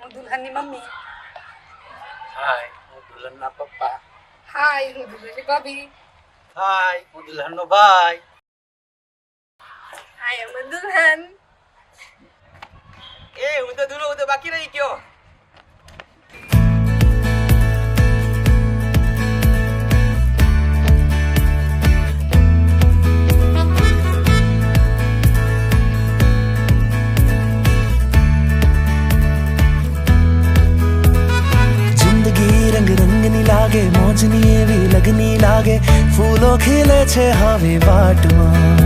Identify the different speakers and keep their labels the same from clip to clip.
Speaker 1: હું દુલ્હનની મમ્મી.
Speaker 2: હાય, હું દુલ્હનના પપ્પા.
Speaker 1: હાય, હું દુલ્હનની ભાભી.
Speaker 2: હાય, હું દુલ્હનનો ભાઈ.
Speaker 1: હાય, હું દુલ્હન.
Speaker 2: હું તો દુલ્હો, હું તો બાકી રહી ગયો.
Speaker 3: लागे मोजनी एवी लगनी लागे फूलो खिले छे हवे वाटમાં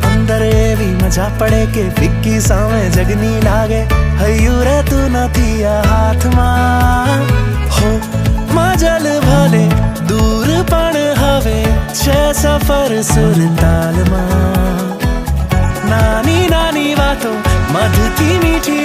Speaker 3: અંદર એવી મજા પડે કે ફિક્કી સામે જગની લાગે હૈયું રહેતું નથી આ હાથમાં હો મજલ ભલે દૂર પણ હવે છે સફર સુરતાલમાં નાની નાની વાતો મધથી મીઠી